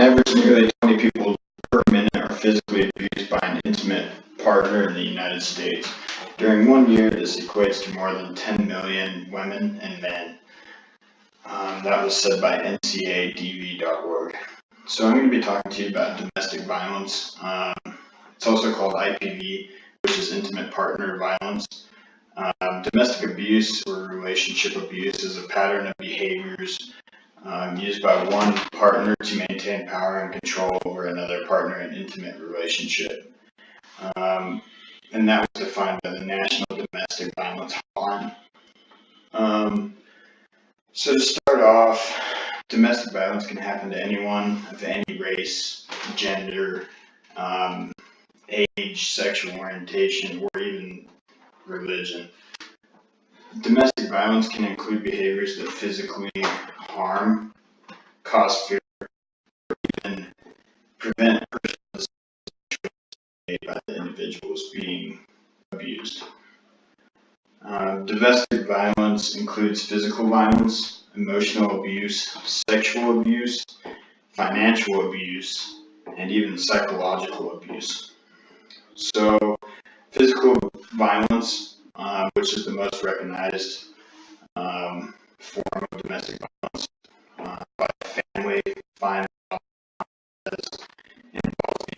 average, nearly 20 people per minute are physically abused by an intimate partner in the United States. During 1 year, this equates to more than 10 million women and men. That was said by NCADV.org. So I'm going to be talking to you about domestic violence. It's also called IPV, which is intimate partner violence. Domestic abuse or relationship abuse is a pattern of behaviors used by one partner to maintain power and control over another partner in an intimate relationship. And that was defined by the National Domestic Violence Hotline. So to start off, domestic violence can happen to anyone of any race, gender, age, sexual orientation, or even religion. Domestic violence can include behaviors that physically harm, cause fear, or even prevent personal made by the individuals being abused. Domestic violence includes physical violence, emotional abuse, sexual abuse, financial abuse, and even psychological abuse. So, physical violence, which is the most recognized form of domestic violence by family, involves the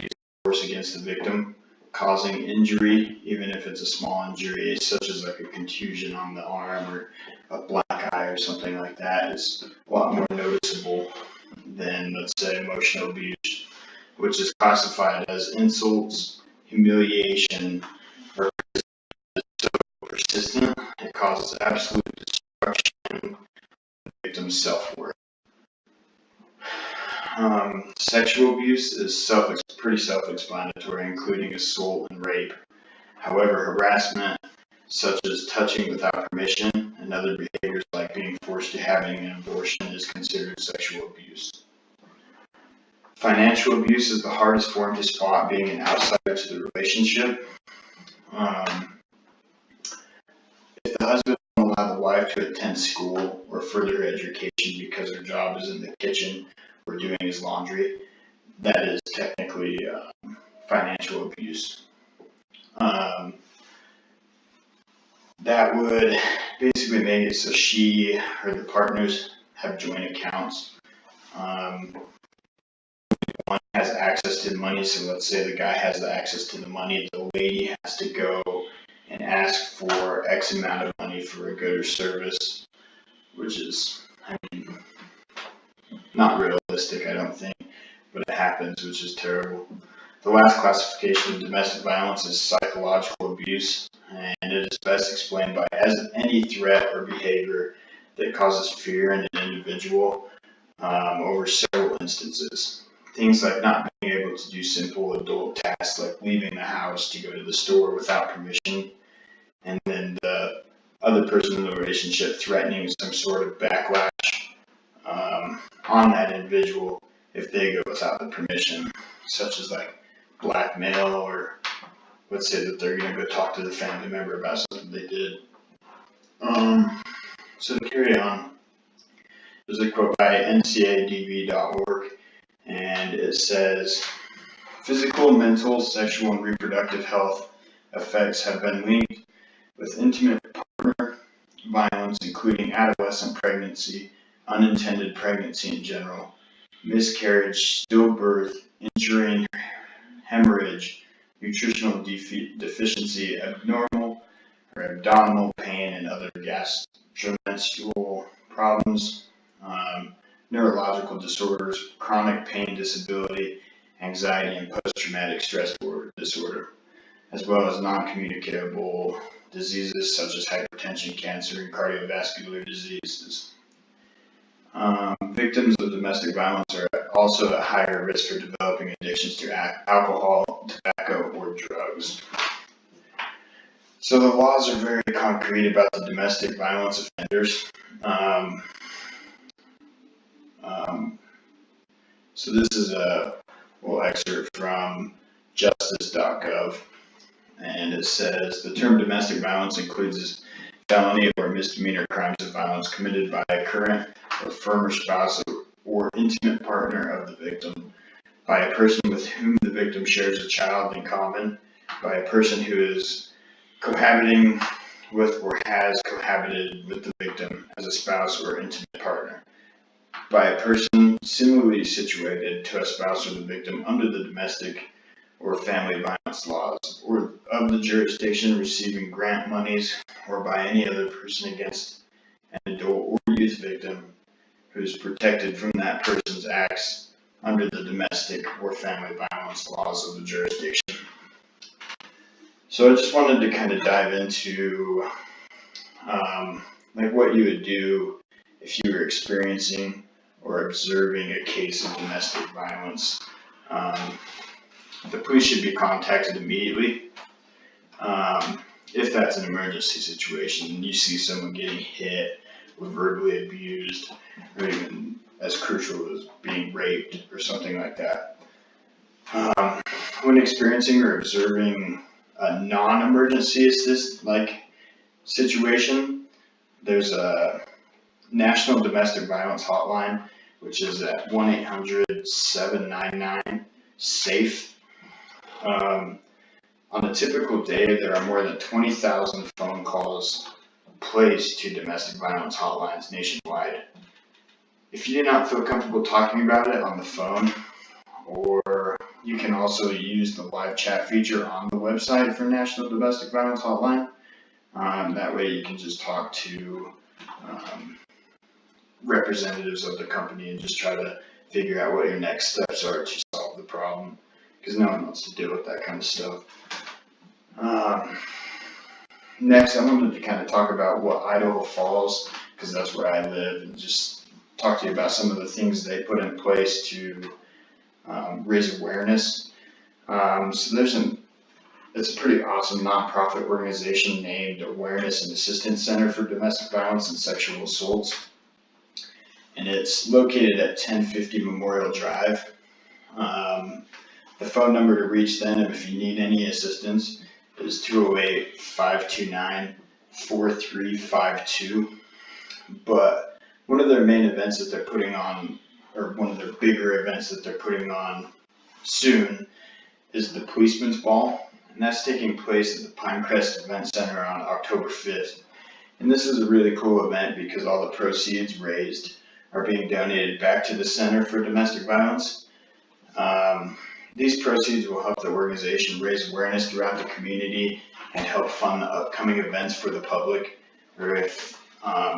use of force against the victim, causing injury, even if it's a small injury, such as like a contusion on the arm or a black eye or something like that. It's a lot more noticeable than, let's say, emotional abuse, which is classified as insults, humiliation, or so persistent it causes absolute destruction of the victim's self-worth. Sexual abuse is pretty self-explanatory, including assault and rape. However, harassment, such as touching without permission, and other behaviors like being forced to having an abortion, is considered sexual abuse. Financial abuse is the hardest form to spot, being an outsider to the relationship. If the husband won't allow the wife to attend school or further education because her job is in the kitchen or doing his laundry, that is technically financial abuse. That would basically make it so she or the partners have joint accounts. One has access to the money, so let's say the guy has the access to the money, the lady has to go and ask for X amount of money for a good or service, which is, not realistic, I don't think, but it happens, which is terrible. The last classification of domestic violence is psychological abuse, and it is best explained by as any threat or behavior that causes fear in an individual over several instances. Things like not being able to do simple adult tasks like leaving the house to go to the store without permission, and then the other person in the relationship threatening some sort of backlash on that individual if they go without the permission, such as like blackmail, or let's say that they're going to go talk to the family member about something they did. So to carry on, there's a quote by NCADV.org, and it says, physical, mental, sexual, and reproductive health effects have been linked with intimate partner violence, including adolescent pregnancy, unintended pregnancy in general, miscarriage, stillbirth, injury, hemorrhage, nutritional deficiency, abnormal or abdominal pain, and other gastrointestinal problems, neurological disorders, chronic pain, disability, anxiety, and post-traumatic stress disorder, as well as non-communicable diseases such as hypertension, cancer, and cardiovascular diseases. Victims of domestic violence are also at higher risk for developing addictions to alcohol, tobacco, or drugs. So the laws are very concrete about the domestic violence offenders. So this is a little excerpt from justice.gov, and it says, the term domestic violence includes felony or misdemeanor crimes of violence committed by a current or former spouse or intimate partner of the victim, by a person with whom the victim shares a child in common, by a person who is cohabiting with or has cohabited with the victim as a spouse or intimate partner, by a person similarly situated to a spouse or the victim under the domestic or family violence laws, or of the jurisdiction receiving grant monies, or by any other person against an adult or youth victim who is protected from that person's acts under the domestic or family violence laws of the jurisdiction. So I just wanted to kind of dive into like what you would do if you were experiencing or observing a case of domestic violence. The police should be contacted immediately. If that's an emergency situation and you see someone getting hit or verbally abused, or even as crucial as being raped or something like that. When experiencing or observing a non-emergency situation, there's a National Domestic Violence Hotline, which is at 1-800-799-SAFE. On a typical day, there are more than 20,000 phone calls placed to domestic violence hotlines nationwide. If you do not feel comfortable talking about it on the phone, or you can also use the live chat feature on the website for National Domestic Violence Hotline. That way you can just talk to representatives of the company and just try to figure out what your next steps are to solve the problem, because no one wants to deal with that kind of stuff. Next, I wanted to kind of talk about what Idaho Falls, because that's where I live, and just talk to you about some of the things they put in place to raise awareness. So it's a pretty awesome nonprofit organization named Awareness and Assistance Center for Domestic Violence and Sexual Assaults, and it's located at 1050 Memorial Drive. The phone number to reach them if you need any assistance is 208-529-4352. But one of their main events that they're putting on, or one of their bigger events that they're putting on soon, is the Policeman's Ball, and that's taking place at the Pinecrest Event Center on October 5th. And this is a really cool event because all the proceeds raised are being donated back to the Center for Domestic Violence. These proceeds will help the organization raise awareness throughout the community and help fund the upcoming events for the public, or if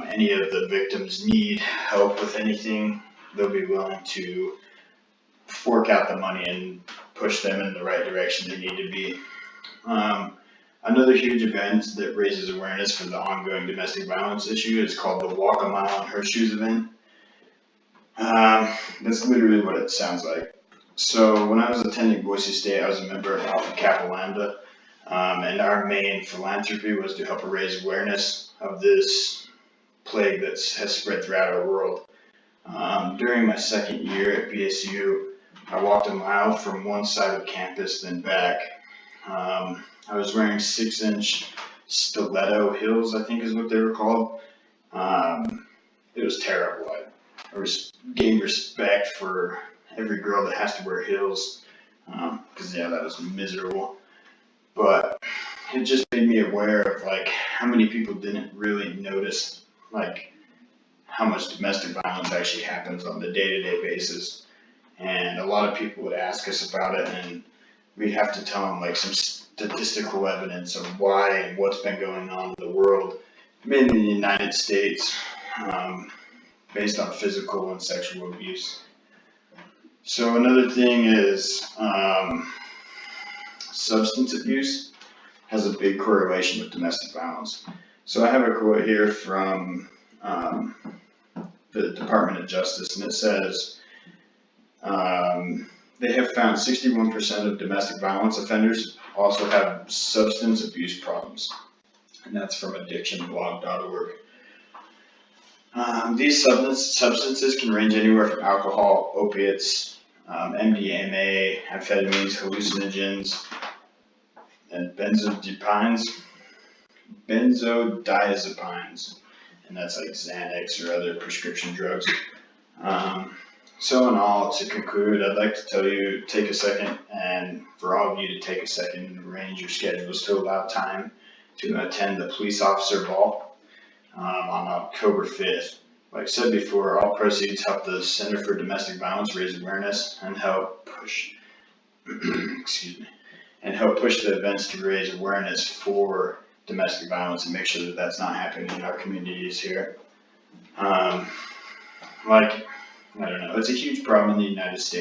any of the victims need help with anything, they'll be willing to fork out the money and push them in the right direction they need to be. Another huge event that raises awareness for the ongoing domestic violence issue is called the Walk a Mile in Her Shoes event. That's literally what it sounds like. So when I was attending Boise State, I was a member of Alpha Kappa Lambda, and our main philanthropy was to help raise awareness of this plague that has spread throughout our world. During my second year at BSU, I walked a mile from one side of campus then back. I was wearing 6-inch stiletto heels, I think is what they were called. It was terrible. I gained respect for every girl that has to wear heels, because that was miserable. But it just made me aware of how many people didn't really notice how much domestic violence actually happens on the day-to-day basis. And a lot of people would ask us about it, and we'd have to tell them some statistical evidence of why and what's been going on in the world, mainly in the United States, based on physical and sexual abuse. So another thing is substance abuse has a big correlation with domestic violence. So I have a quote here from the Department of Justice, and it says, they have found 61% of domestic violence offenders also have substance abuse problems, and that's from addictionblog.org. These substances can range anywhere from alcohol, opiates, MDMA, amphetamines, hallucinogens, and benzodiazepines, and that's like Xanax or other prescription drugs. So in all, to conclude, I'd like to tell you, take a second, and for all of you to take a second and arrange your schedules to allow time to attend the police officer ball on October 5th. Like I said before, all proceeds help the Center for Domestic Violence raise awareness and help push, excuse me, and help push the events to raise awareness for domestic violence and make sure that that's not happening in our communities here. Like, I don't know, it's a huge problem in the United States.